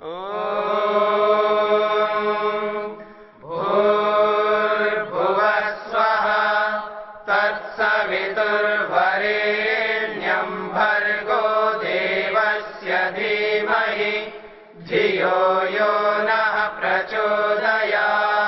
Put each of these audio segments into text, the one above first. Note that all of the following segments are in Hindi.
भूर्भुवः स्वः तत्सवितुर्वरेण्यं भर्गो देवस्य धीमहि धियो यो नः प्रचोदयात्।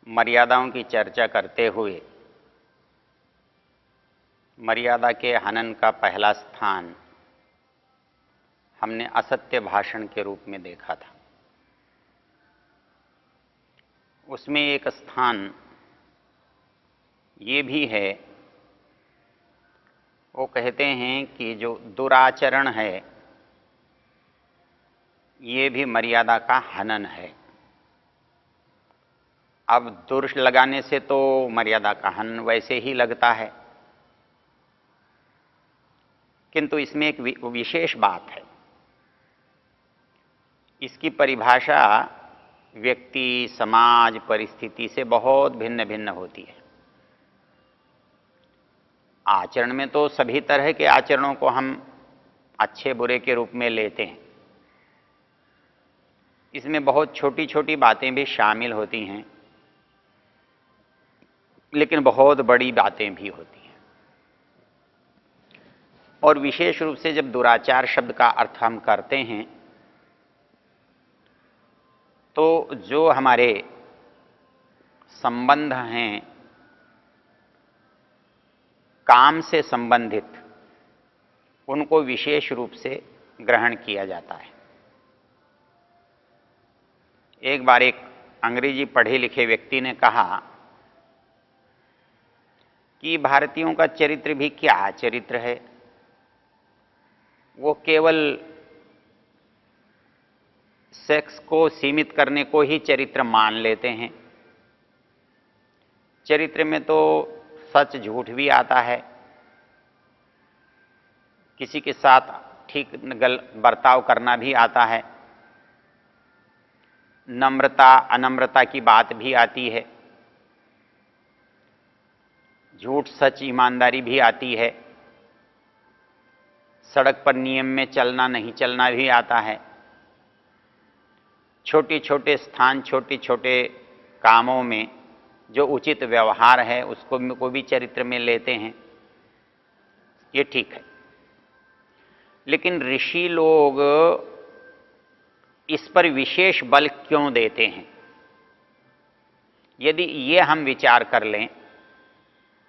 मर्यादाओं की चर्चा करते हुए मर्यादा के हनन का पहला स्थान हमने असत्य भाषण के रूप में देखा था। उसमें एक स्थान ये भी है, वो कहते हैं कि जो दुराचरण है ये भी मर्यादा का हनन है। अब दुर लगाने से तो मर्यादा का हनन वैसे ही लगता है, किंतु इसमें एक विशेष बात है। इसकी परिभाषा व्यक्ति, समाज, परिस्थिति से बहुत भिन्न भिन्न होती है। आचरण में तो सभी तरह के आचरणों को हम अच्छे बुरे के रूप में लेते हैं। इसमें बहुत छोटी छोटी बातें भी शामिल होती हैं, लेकिन बहुत बड़ी बातें भी होती हैं। और विशेष रूप से जब दुराचार शब्द का अर्थ हम करते हैं तो जो हमारे संबंध हैं काम से संबंधित, उनको विशेष रूप से ग्रहण किया जाता है। एक बार एक अंग्रेजी पढ़े लिखे व्यक्ति ने कहा कि भारतीयों का चरित्र भी क्या चरित्र है, वो केवल सेक्स को सीमित करने को ही चरित्र मान लेते हैं। चरित्र में तो सच झूठ भी आता है, किसी के साथ ठीक बर्ताव करना भी आता है, नम्रता अनम्रता की बात भी आती है, झूठ सच ईमानदारी भी आती है, सड़क पर नियम में चलना नहीं चलना भी आता है। छोटे छोटे स्थान, छोटे छोटे कामों में जो उचित व्यवहार है उसको भी चरित्र में लेते हैं, ये ठीक है। लेकिन ऋषि लोग इस पर विशेष बल क्यों देते हैं? यदि ये हम विचार कर लें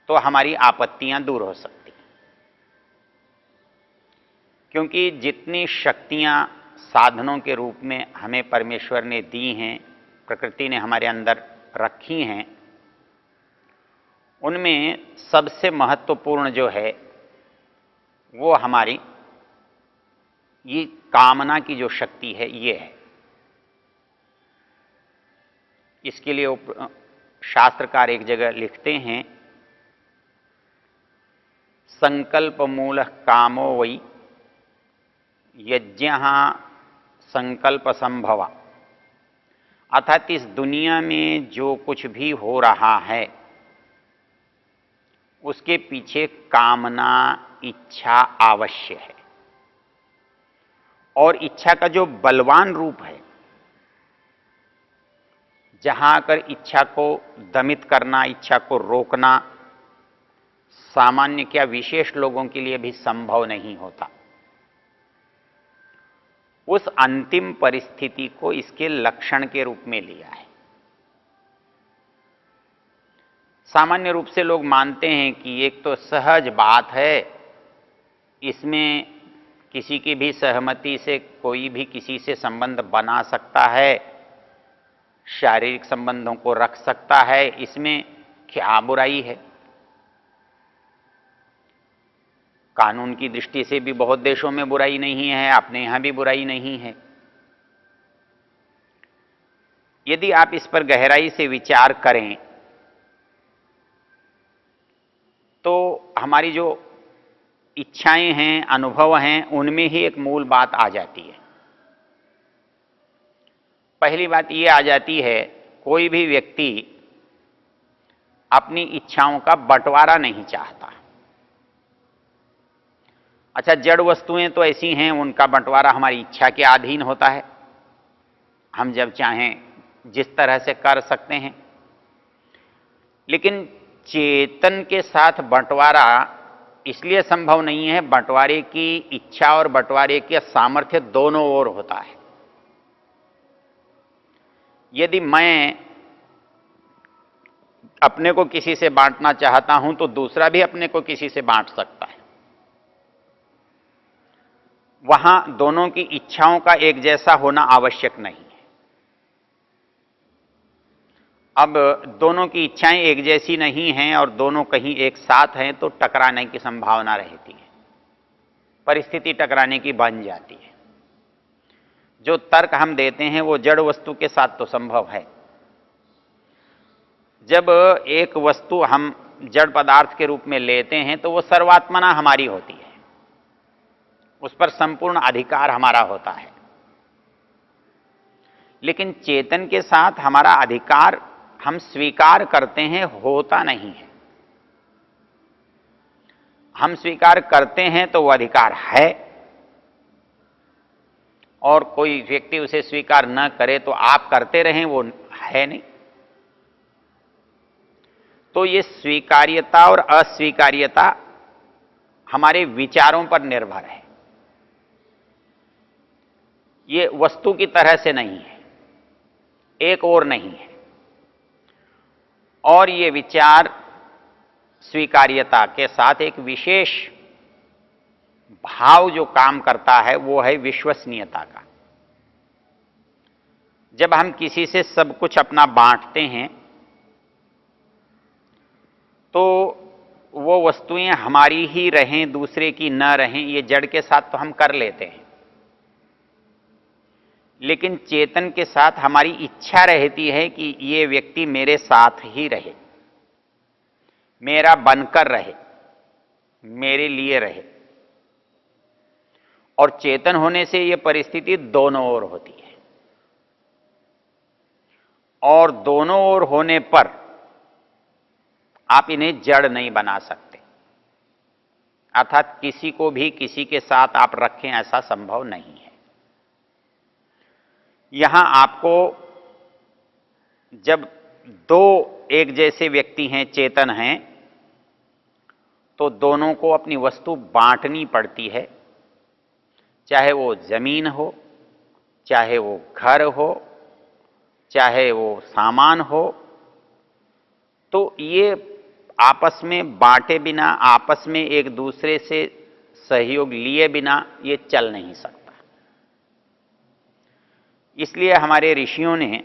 तो हमारी आपत्तियां दूर हो सकती हैं। क्योंकि जितनी शक्तियां साधनों के रूप में हमें परमेश्वर ने दी हैं, प्रकृति ने हमारे अंदर रखी हैं, उनमें सबसे महत्वपूर्ण जो है वो हमारी ये कामना की जो शक्ति है ये है। इसके लिए शास्त्रकार एक जगह लिखते हैं, संकल्प मूल कामो वै यज्ञ संकल्प संभवा। अर्थात इस दुनिया में जो कुछ भी हो रहा है उसके पीछे कामना, इच्छा अवश्य है। और इच्छा का जो बलवान रूप है, जहां अगर इच्छा को दमित करना, इच्छा को रोकना सामान्य क्या विशेष लोगों के लिए भी संभव नहीं होता, उस अंतिम परिस्थिति को इसके लक्षण के रूप में लिया है। सामान्य रूप से लोग मानते हैं कि एक तो सहज बात है, इसमें किसी की भी सहमति से कोई भी किसी से संबंध बना सकता है, शारीरिक संबंधों को रख सकता है, इसमें क्या बुराई है। कानून की दृष्टि से भी बहुत देशों में बुराई नहीं है, अपने यहां भी बुराई नहीं है। यदि आप इस पर गहराई से विचार करें तो हमारी जो इच्छाएं हैं, अनुभव हैं, उनमें ही एक मूल बात आ जाती है। पहली बात यह आ जाती है, कोई भी व्यक्ति अपनी इच्छाओं का बंटवारा नहीं चाहता। अच्छा, जड़ वस्तुएं तो ऐसी हैं, उनका बंटवारा हमारी इच्छा के अधीन होता है, हम जब चाहें जिस तरह से कर सकते हैं। लेकिन चेतन के साथ बंटवारा इसलिए संभव नहीं है, बंटवारे की इच्छा और बंटवारे के सामर्थ्य दोनों ओर होता है। यदि मैं अपने को किसी से बांटना चाहता हूं तो दूसरा भी अपने को किसी से बांट सकता है। वहां दोनों की इच्छाओं का एक जैसा होना आवश्यक नहीं है। अब दोनों की इच्छाएं एक जैसी नहीं हैं और दोनों कहीं एक साथ हैं तो टकराने की संभावना रहती है, परिस्थिति टकराने की बन जाती है। जो तर्क हम देते हैं वो जड़ वस्तु के साथ तो संभव है। जब एक वस्तु हम जड़ पदार्थ के रूप में लेते हैं तो वो सर्वात्मना हमारी होती है, उस पर संपूर्ण अधिकार हमारा होता है। लेकिन चेतन के साथ हमारा अधिकार हम स्वीकार करते हैं, होता नहीं है। हम स्वीकार करते हैं तो वो अधिकार है, और कोई व्यक्ति उसे स्वीकार न करे तो आप करते रहें, वो है नहीं। तो ये स्वीकार्यता और अस्वीकार्यता हमारे विचारों पर निर्भर है, ये वस्तु की तरह से नहीं है, एक और नहीं है। और ये विचार स्वीकार्यता के साथ एक विशेष भाव जो काम करता है वो है विश्वसनीयता का। जब हम किसी से सब कुछ अपना बांटते हैं तो वो वस्तुएं हमारी ही रहें, दूसरे की न रहें, ये जड़ के साथ तो हम कर लेते हैं। लेकिन चेतन के साथ हमारी इच्छा रहती है कि ये व्यक्ति मेरे साथ ही रहे, मेरा बनकर रहे, मेरे लिए रहे। और चेतन होने से ये परिस्थिति दोनों ओर होती है, और दोनों ओर होने पर आप इन्हें जड़ नहीं बना सकते, अर्थात किसी को भी किसी के साथ आप रखें ऐसा संभव नहीं है। यहां आपको जब दो एक जैसे व्यक्ति हैं, चेतन हैं, तो दोनों को अपनी वस्तु बांटनी पड़ती है, चाहे वो जमीन हो, चाहे वो घर हो, चाहे वो सामान हो। तो ये आपस में बांटे बिना, आपस में एक दूसरे से सहयोग लिए बिना ये चल नहीं सकता। इसलिए हमारे ऋषियों ने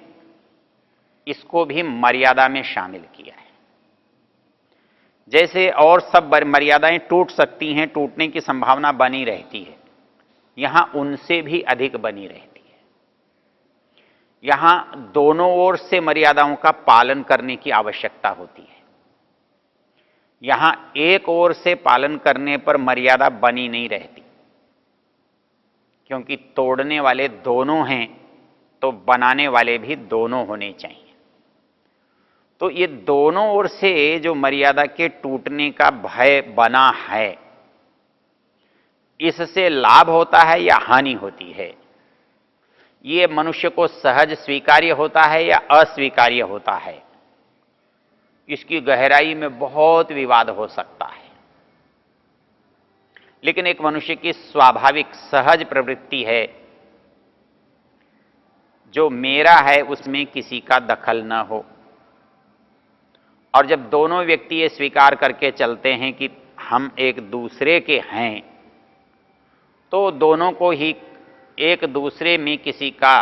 इसको भी मर्यादा में शामिल किया है। जैसे और सब मर्यादाएं टूट सकती हैं, टूटने की संभावना बनी रहती है, यहां उनसे भी अधिक बनी रहती है। यहां दोनों ओर से मर्यादाओं का पालन करने की आवश्यकता होती है। यहां एक ओर से पालन करने पर मर्यादा बनी नहीं रहती, क्योंकि तोड़ने वाले दोनों हैं तो बनाने वाले भी दोनों होने चाहिए। तो ये दोनों ओर से जो मर्यादा के टूटने का भय बना है, इससे लाभ होता है या हानि होती है, ये मनुष्य को सहज स्वीकार्य होता है या अस्वीकार्य होता है, इसकी गहराई में बहुत विवाद हो सकता है। लेकिन एक मनुष्य की स्वाभाविक सहज प्रवृत्ति है, जो मेरा है उसमें किसी का दखल न हो। और जब दोनों व्यक्ति ये स्वीकार करके चलते हैं कि हम एक दूसरे के हैं, तो दोनों को ही एक दूसरे में किसी का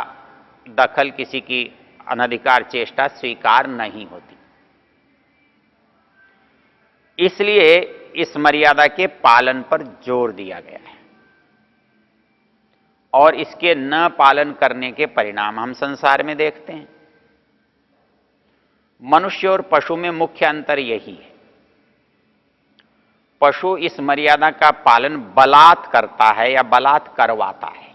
दखल, किसी की अनधिकार चेष्टा स्वीकार नहीं होती। इसलिए इस मर्यादा के पालन पर जोर दिया गया है, और इसके न पालन करने के परिणाम हम संसार में देखते हैं। मनुष्य और पशु में मुख्य अंतर यही है। पशु इस मर्यादा का पालन बलात् करता है या बलात् करवाता है।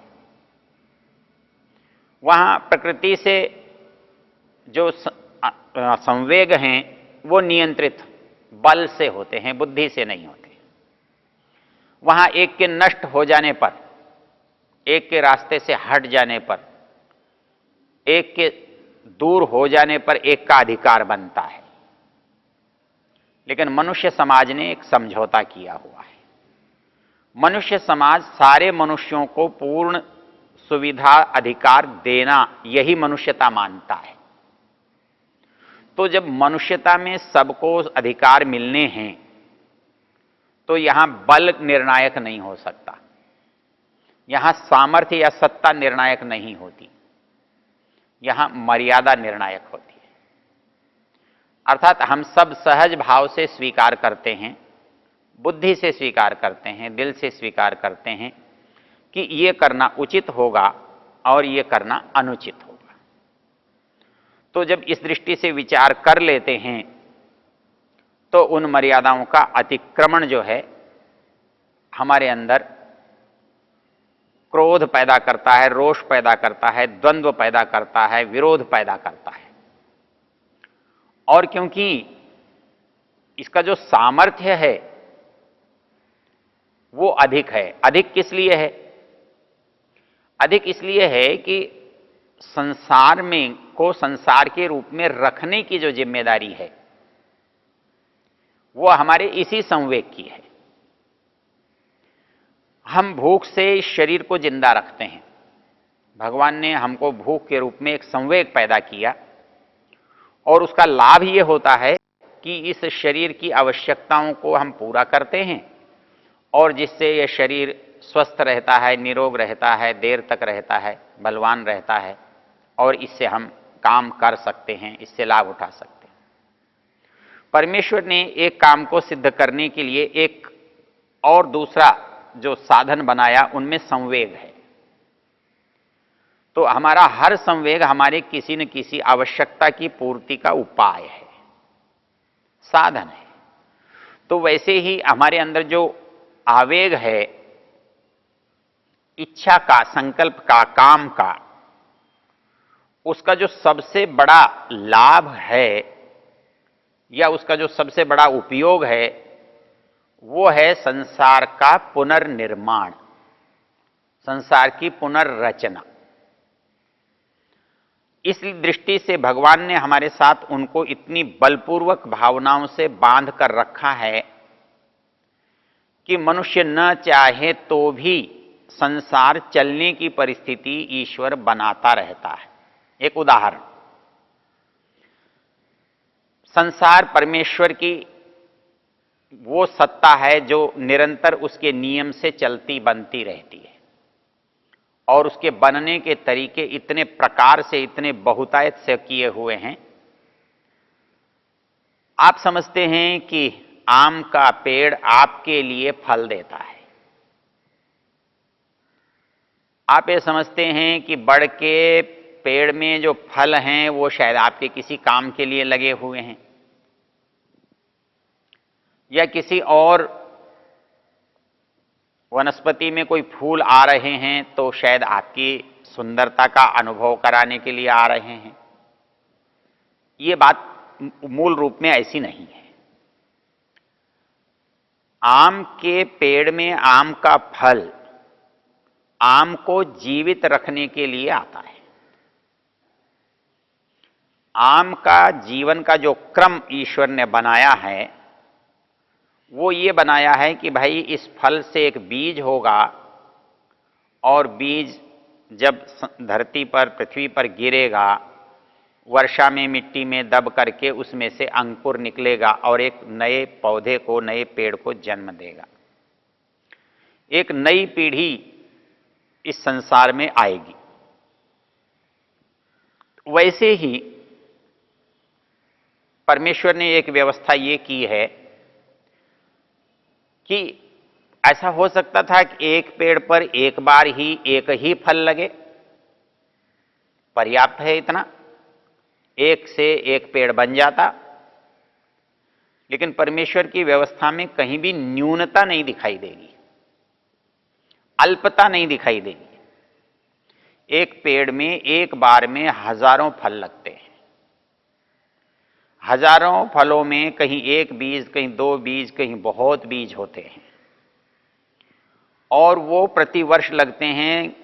वहां प्रकृति से जो संवेग हैं वो नियंत्रित बल से होते हैं, बुद्धि से नहीं होते। वहां एक के नष्ट हो जाने पर, एक के रास्ते से हट जाने पर, एक के दूर हो जाने पर एक का अधिकार बनता है। लेकिन मनुष्य समाज ने एक समझौता किया हुआ है। मनुष्य समाज सारे मनुष्यों को पूर्ण सुविधा अधिकार देना, यही मनुष्यता मानता है। तो जब मनुष्यता में सबको अधिकार मिलने हैं तो यहां बल निर्णायक नहीं हो सकता, यहां सामर्थ्य या सत्ता निर्णायक नहीं होती, यहां मर्यादा निर्णायक होती है। अर्थात हम सब सहज भाव से स्वीकार करते हैं, बुद्धि से स्वीकार करते हैं, दिल से स्वीकार करते हैं कि ये करना उचित होगा और ये करना अनुचित होगा। तो जब इस दृष्टि से विचार कर लेते हैं तो उन मर्यादाओं का अतिक्रमण जो है हमारे अंदर क्रोध पैदा करता है, रोष पैदा करता है, द्वंद्व पैदा करता है, विरोध पैदा करता है। और क्योंकि इसका जो सामर्थ्य है वो अधिक है। अधिक किस लिए है? अधिक इसलिए है कि संसार में को संसार के रूप में रखने की जो जिम्मेदारी है वो हमारे इसी संवेग की है। हम भूख से इस शरीर को जिंदा रखते हैं। भगवान ने हमको भूख के रूप में एक संवेग पैदा किया और उसका लाभ ये होता है कि इस शरीर की आवश्यकताओं को हम पूरा करते हैं और जिससे यह शरीर स्वस्थ रहता है, निरोग रहता है, देर तक रहता है, बलवान रहता है और इससे हम काम कर सकते हैं, इससे लाभ उठा सकते हैं। परमेश्वर ने एक काम को सिद्ध करने के लिए एक और दूसरा जो साधन बनाया, उनमें संवेग है। तो हमारा हर संवेग हमारे किसी न किसी आवश्यकता की पूर्ति का उपाय है, साधन है। तो वैसे ही हमारे अंदर जो आवेग है, इच्छा का, संकल्प का, काम का, उसका जो सबसे बड़ा लाभ है या उसका जो सबसे बड़ा उपयोग है वो है संसार का पुनर्निर्माण, संसार की पुनर्रचना। इस दृष्टि से भगवान ने हमारे साथ उनको इतनी बलपूर्वक भावनाओं से बांध कर रखा है कि मनुष्य न चाहे तो भी संसार चलने की परिस्थिति ईश्वर बनाता रहता है। एक उदाहरण, संसार परमेश्वर की वो सत्ता है जो निरंतर उसके नियम से चलती बनती रहती है और उसके बनने के तरीके इतने प्रकार से, इतने बहुतायत से किए हुए हैं। आप समझते हैं कि आम का पेड़ आपके लिए फल देता है, आप ये समझते हैं कि बड़ के पेड़ में जो फल हैं वो शायद आपके किसी काम के लिए लगे हुए हैं या किसी और वनस्पति में कोई फूल आ रहे हैं तो शायद आपकी सुंदरता का अनुभव कराने के लिए आ रहे हैं। ये बात मूल रूप में ऐसी नहीं है। आम के पेड़ में आम का फल आम को जीवित रखने के लिए आता है। आम का जीवन का जो क्रम ईश्वर ने बनाया है वो ये बनाया है कि भाई इस फल से एक बीज होगा और बीज जब धरती पर, पृथ्वी पर गिरेगा, वर्षा में मिट्टी में दब करके उसमें से अंकुर निकलेगा और एक नए पौधे को, नए पेड़ को जन्म देगा। एक नई पीढ़ी इस संसार में आएगी। वैसे ही परमेश्वर ने एक व्यवस्था ये की है कि ऐसा हो सकता था कि एक पेड़ पर एक बार ही एक ही फल लगे, पर्याप्त है इतना, एक से एक पेड़ बन जाता, लेकिन परमेश्वर की व्यवस्था में कहीं भी न्यूनता नहीं दिखाई देगी, अल्पता नहीं दिखाई देगी। एक पेड़ में एक बार में हजारों फल लगते हैं। हजारों फलों में कहीं एक बीज, कहीं दो बीज, कहीं बहुत बीज होते हैं, और वो प्रतिवर्ष लगते हैं,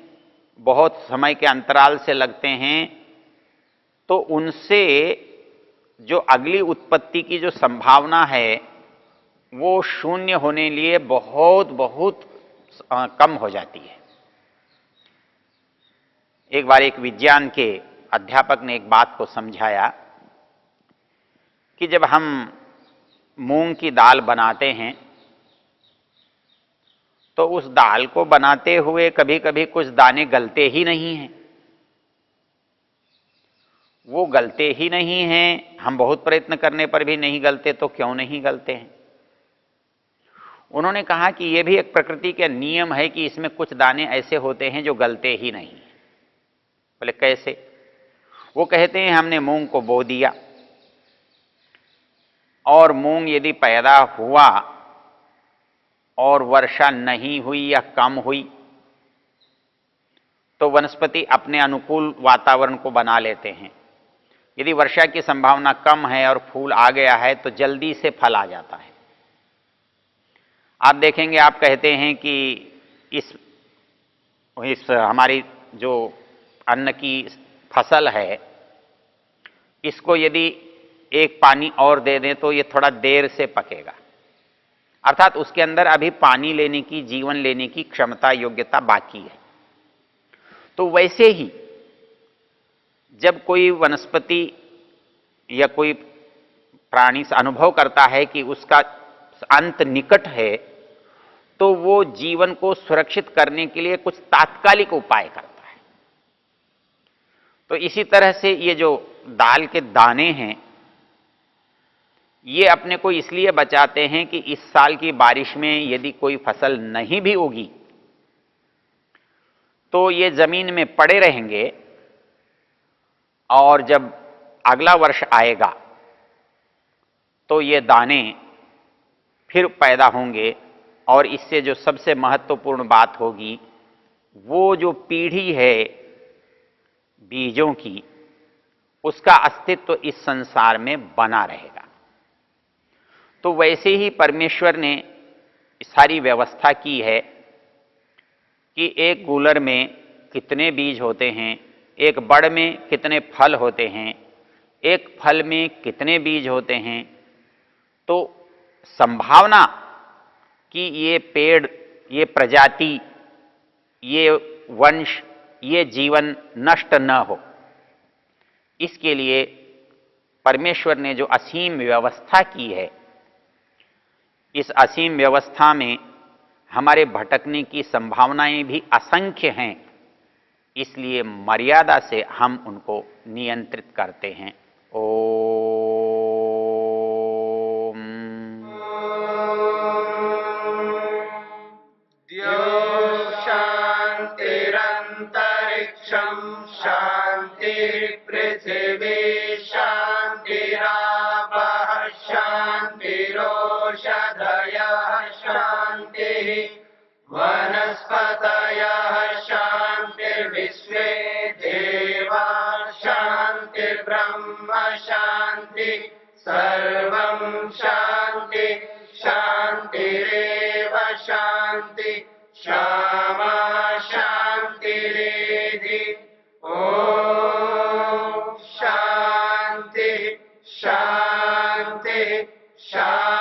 बहुत समय के अंतराल से लगते हैं। तो उनसे जो अगली उत्पत्ति की जो संभावना है वो शून्य होने लिए बहुत बहुत कम हो जाती है। एक बार एक विज्ञान के अध्यापक ने एक बात को समझाया कि जब हम मूंग की दाल बनाते हैं तो उस दाल को बनाते हुए कभी कभी कुछ दाने गलते ही नहीं हैं। वो गलते ही नहीं हैं, हम बहुत प्रयत्न करने पर भी नहीं गलते, तो क्यों नहीं गलते हैं? उन्होंने कहा कि यह भी एक प्रकृति का नियम है कि इसमें कुछ दाने ऐसे होते हैं जो गलते ही नहीं। बोले कैसे? वो कहते हैं हमने मूंग को बो दिया और मूंग यदि पैदा हुआ और वर्षा नहीं हुई या कम हुई तो वनस्पति अपने अनुकूल वातावरण को बना लेते हैं। यदि वर्षा की संभावना कम है और फूल आ गया है तो जल्दी से फल आ जाता है। आप देखेंगे, आप कहते हैं कि इस हमारी जो अन्न की फसल है, इसको यदि एक पानी और दे दें तो ये थोड़ा देर से पकेगा, अर्थात उसके अंदर अभी पानी लेने की, जीवन लेने की क्षमता, योग्यता बाकी है। तो वैसे ही जब कोई वनस्पति या कोई प्राणी अनुभव करता है कि उसका अंत निकट है, तो वो जीवन को सुरक्षित करने के लिए कुछ तात्कालिक उपाय करता है। तो इसी तरह से ये जो दाल के दाने हैं, ये अपने को इसलिए बचाते हैं कि इस साल की बारिश में यदि कोई फसल नहीं भी उगी तो ये जमीन में पड़े रहेंगे, और जब अगला वर्ष आएगा तो ये दाने फिर पैदा होंगे। और इससे जो सबसे महत्वपूर्ण बात होगी, वो जो पीढ़ी है बीजों की, उसका अस्तित्व इस संसार में बना रहेगा। तो वैसे ही परमेश्वर ने सारी व्यवस्था की है कि एक कूलर में कितने बीज होते हैं, एक बड़ में कितने फल होते हैं, एक फल में कितने बीज होते हैं। तो संभावना कि ये पेड़, ये प्रजाति, ये वंश, ये जीवन नष्ट न हो, इसके लिए परमेश्वर ने जो असीम व्यवस्था की है, इस असीम व्यवस्था में हमारे भटकने की संभावनाएं भी असंख्य हैं, इसलिए मर्यादा से हम उनको नियंत्रित करते हैं। शांतिरंतरिक्षं शांतिर्पृथिवी शांतिरापः शांतिरोषधयः शांतिः वनस्पतयः शांतिर्विश्वे देवा शांतिर्ब्रह्म शांति सर्वं शांति शांतिरेव शांति क्षमा शांतिरेधि। ओम शांति शांति शांति।